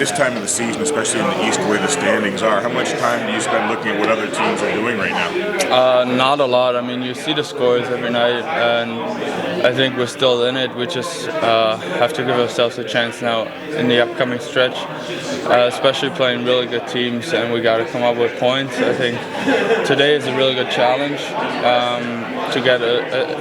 this time of the season, especially in the East where the standings are, how much time do you spend looking at what other teams are doing right now? Not a lot. I mean, you see the scores every night, and I think we're still in it. We just have to give ourselves a chance now in the upcoming stretch, especially playing really good teams, and we got to come up with points. I think today is a really good challenge to get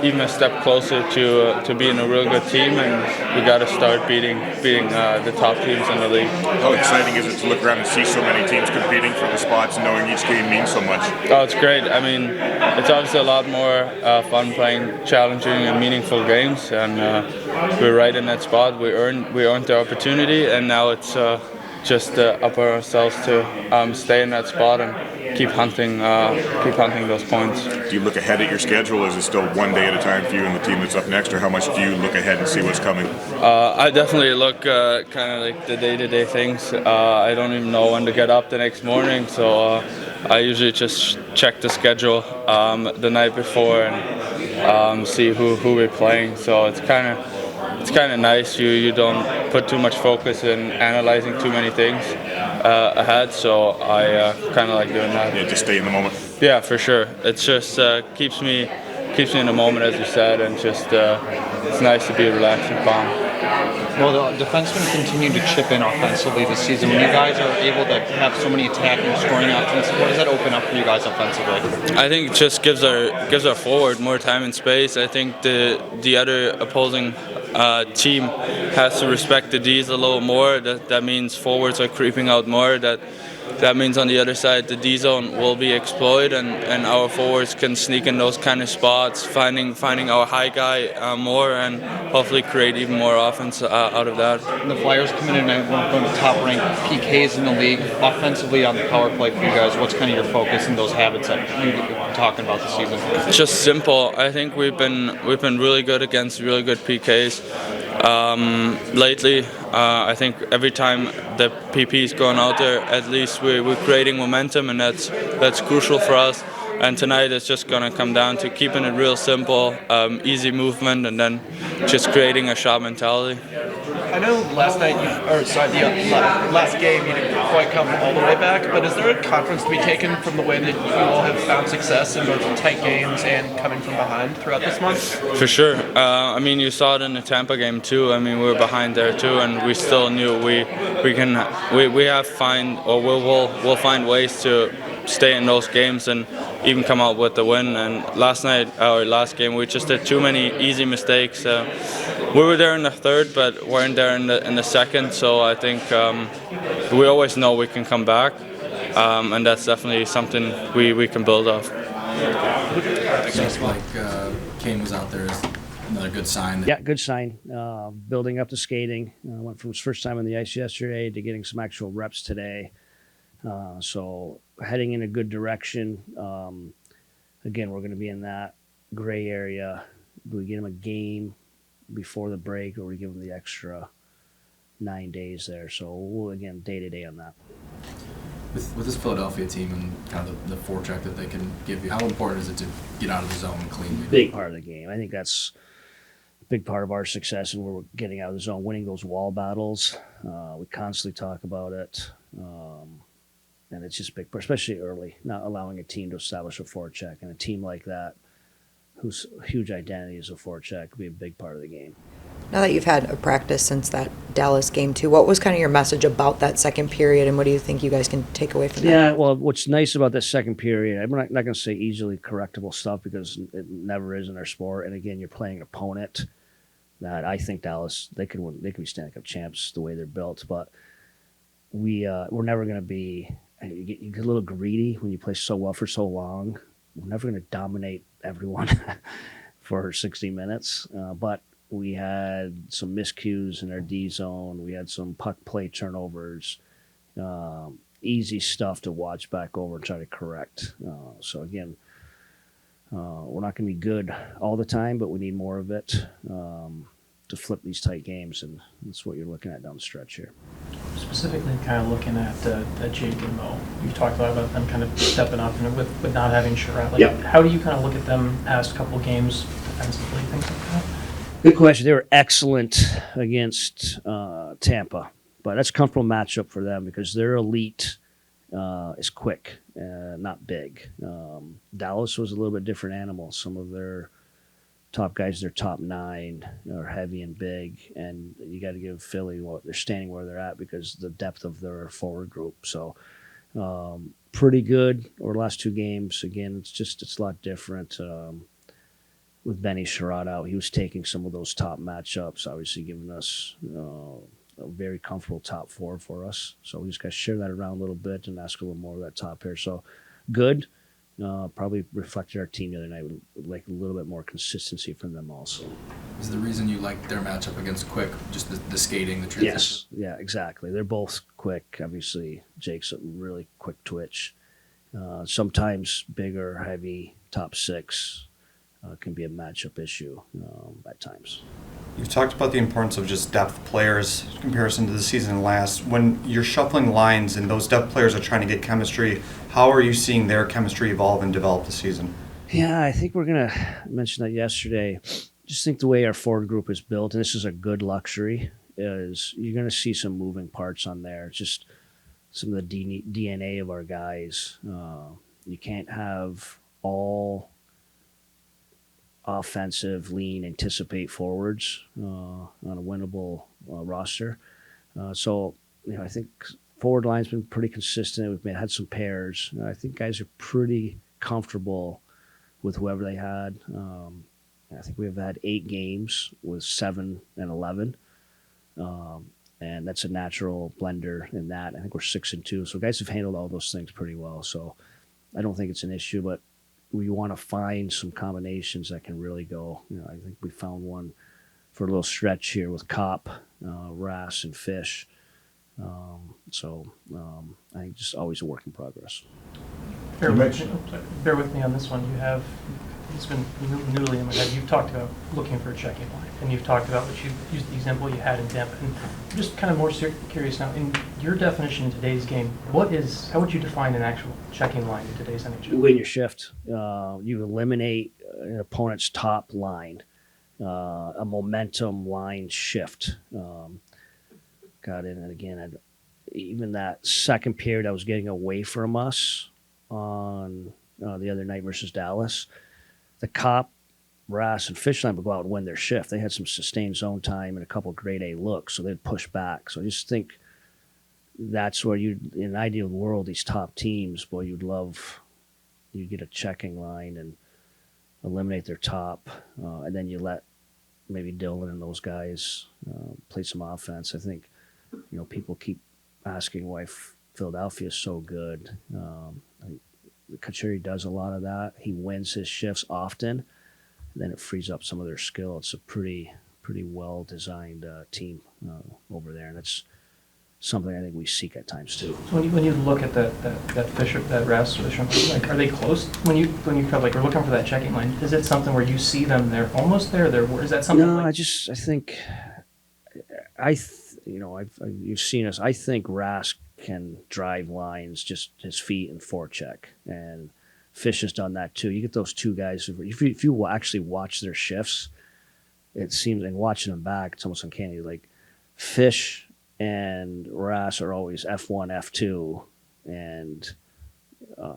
even a step closer to being a real good team, and we got to start beating the top teams in the league. How exciting is it to look around and see so many teams competing for the spots and knowing each game means so much? Oh, it's great. I mean, it's obviously a lot more fun playing challenging and meaningful games, and we're right in that spot. We earned the opportunity, and now it's just up for ourselves to stay in that spot and keep hunting those points. Do you look ahead at your schedule? Is it still one day at a time for you and the team that's up next, or how much do you look ahead and see what's coming? I definitely look kind of like the day-to-day things. I don't even know when to get up the next morning, so I usually just check the schedule the night before and see who we're playing. So it's kind of nice. You don't put too much focus in analyzing too many things ahead, so I kind of like doing that. Yeah, just stay in the moment. Yeah, for sure. It's just keeps me in the moment, as you said, and just it's nice to be relaxed and calm. Well, the defensemen continue to chip in offensively this season. When you guys are able to have so many attacking, scoring options, what does that open up for you guys offensively? I think it just gives our forward more time and space. I think the other opposing team has to respect the Ds a little more. That means forwards are creeping out more. That means on the other side the D zone will be exploited, and our forwards can sneak in those kind of spots, finding our high guy more, and hopefully create even more offense out of that. The Flyers come in and one of the top-ranked PKs in the league. Offensively on the power play for you guys, what's kind of your focus in those habits that you've been talking about this season? Just simple. I think we've been really good against really good PKs. Lately, I think every time the PP is going out there, at least we're creating momentum, and that's crucial for us. And tonight it's just going to come down to keeping it real simple, easy movement, and then just creating a shot mentality. I know last game you didn't quite come all the way back, but is there a confidence to be taken from the way that you all have found success in both tight games and coming from behind throughout this month? For sure. I mean, you saw it in the Tampa game too. I mean, we were behind there too, and we still knew we'll find ways to stay in those games and even come out with the win. And last game, we just did too many easy mistakes. We were there in the third, but weren't there in the second. So I think we always know we can come back, and that's definitely something we can build off. Seems like Kane was out there is another good sign. Yeah, good sign. Building up to skating. Went from his first time on the ice yesterday to getting some actual reps today. So heading in a good direction. Again, we're going to be in that gray area. Do we get him a game before the break, or we give him the extra 9 days there? So we'll, again, day-to-day on that. With this Philadelphia team and kind of the forecheck that they can give you, how important is it to get out of the zone cleanly? Big part of the game. I think that's a big part of our success, and we're getting out of the zone, winning those wall battles. We constantly talk about it. And it's just big, especially early, not allowing a team to establish a forecheck. And a team like that, whose huge identity is a forecheck, could be a big part of the game. Now that you've had a practice since that Dallas game too, what was kind of your message about that second period, and what do you think you guys can take away from that? Yeah, well, what's nice about that second period, I'm not going to say easily correctable stuff, because it never is in our sport. And again, you're playing an opponent that I think Dallas, they could win, they could be Stanley Cup champs the way they're built, but we're never going to be. You get a little greedy when you play so well for so long. We're never going to dominate everyone for 60 minutes. But we had some miscues in our D zone. We had some puck play turnovers. Easy stuff to watch back over and try to correct. So again, we're not going to be good all the time, but we need more of it to flip these tight games, and that's what you're looking at down the stretch here. Specifically, kind of looking at Jake and Mo, you talked a lot about them kind of stepping up and with not having Sherratt. Like, How do you kind of look at them past a couple of games defensively, things like that? Good question. They were excellent against Tampa. but that's a comfortable matchup for them because their elite is quick, not big. Dallas was a little bit different animal. Some of their top guys, their top 9 are heavy and big, and you got to give Philly what they're standing where they're at because the depth of their forward group. So pretty good over the last 2 games. Again, it's a lot different. With Benny Sherrod out, he was taking some of those top matchups, obviously giving us a very comfortable top 4 for us. So we just got to share that around a little bit and ask a little more of that top pair. So good. Probably reflected our team the other night with like a little bit more consistency from them also. Is the reason you like their matchup against Quick just the skating, the transition? Yes, yeah, exactly. They're both quick. Obviously, Jake's a really quick twitch. Sometimes bigger, heavy, top 6 can be a matchup issue at times. You've talked about the importance of just depth players in comparison to the season last. When you're shuffling lines and those depth players are trying to get chemistry, how are you seeing their chemistry evolve and develop this season? Yeah, I think we're going to mention that yesterday. Just think the way our forward group is built, and this is a good luxury, is you're going to see some moving parts on there. It's just some of the DNA of our guys. You can't have all offensive, lean, anticipate forwards on a winnable roster. So, I think forward line's been pretty consistent. We've had some pairs. I think guys are pretty comfortable with whoever they had. I think we've had 8 games with 7 and 11. And that's a natural blender in that. I think we're 6-2. So guys have handled all those things pretty well. So I don't think it's an issue, but we want to find some combinations that can really go. I think we found one for a little stretch here with Kopp, Rass, and Fish. I think just always a work in progress. Bear with me on this one. It's been newly in my head. You've talked about looking for a checking line, and you've talked about what you used the example you had in Tampa. And I'm just kind of more curious now. In your definition in today's game, how would you define an actual checking line in today's NHL? You win your shift. You eliminate an opponent's top line, a momentum line shift. Got in, and again, even that second period, I was getting away from us on the other night versus Dallas. The Kopp, Rass, and Fish line would go out and win their shift. They had some sustained zone time and a couple of grade A looks, so they'd push back. So I just think that's where in an ideal world, these top teams, boy, you'd get a checking line and eliminate their top, and then you let maybe Dylan and those guys play some offense. I think, people keep asking why Philadelphia is so good. Kacheri does a lot of that. He wins his shifts often. Then it frees up some of their skill. It's a pretty well designed team over there, and it's something I think we seek at times too. So when you look at that Fisher, that Rass Fisher, like, are they close? When you kind of like are looking for that checking line, is it something where you see them? They're almost there. Is that something? No, you've seen us. I think Rask can drive lines, just his feet and forecheck, and Fish has done that too. You get those 2 guys. If you actually watch their shifts, it seems, and watching them back, it's almost uncanny. Like Fish and Rass are always F1, F2, and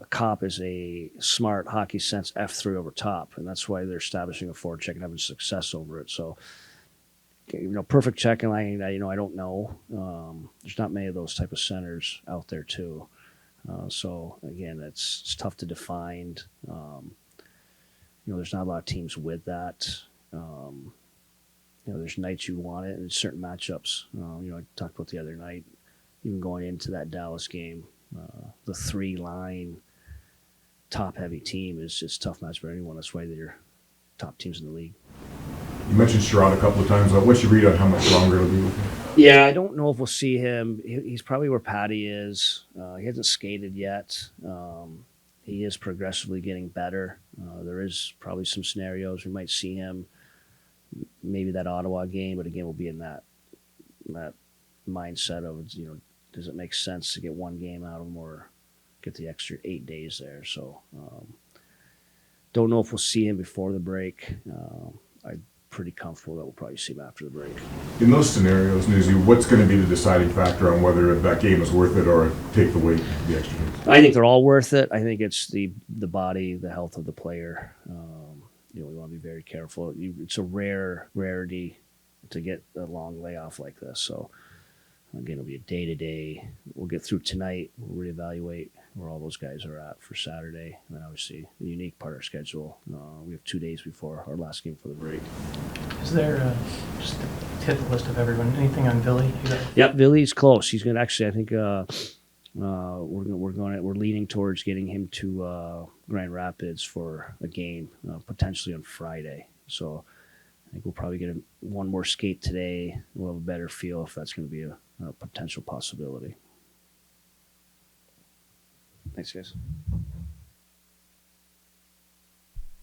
Kopp is a smart hockey sense F3 over top, and that's why they're establishing a forecheck and having success over it. So, perfect checking line, I don't know. There's not many of those type of centers out there too. So again, it's tough to define. There's not a lot of teams with that. There's nights you want it and certain matchups. I talked about the other night, even going into that Dallas game, the 3-line top heavy team is just a tough match for anyone. That's why they're top teams in the league. You mentioned Sherrod a couple of times. What's your read on how much longer it'll be with him? Yeah, I don't know if we'll see him. He's probably where Patty is. He hasn't skated yet. He is progressively getting better. There is probably some scenarios we might see him, maybe that Ottawa game, but again, we'll be in that mindset of, does it make sense to get one game out of him or get the extra 8 days there? So don't know if we'll see him before the break. I pretty comfortable that we'll probably see him after the break. In those scenarios, Newsy, what's going to be the deciding factor on whether that game is worth it or take the weight, the extra days? I think they're all worth it. I think it's the body, the health of the player. We want to be very careful. It's a rarity to get a long layoff like this. So again, it'll be a day-to-day. We'll get through tonight. We'll reevaluate where all those guys are at for Saturday. And then obviously the unique part of our schedule. We have 2 days before our last game for the break. Is there, just to hit the list of everyone, anything on Billy? Yep, Billy's close. He's going to actually, I think we're leaning towards getting him to Grand Rapids for a game, potentially on Friday. So I think we'll probably get one more skate today. We'll have a better feel if that's going to be a potential possibility. Thanks, guys.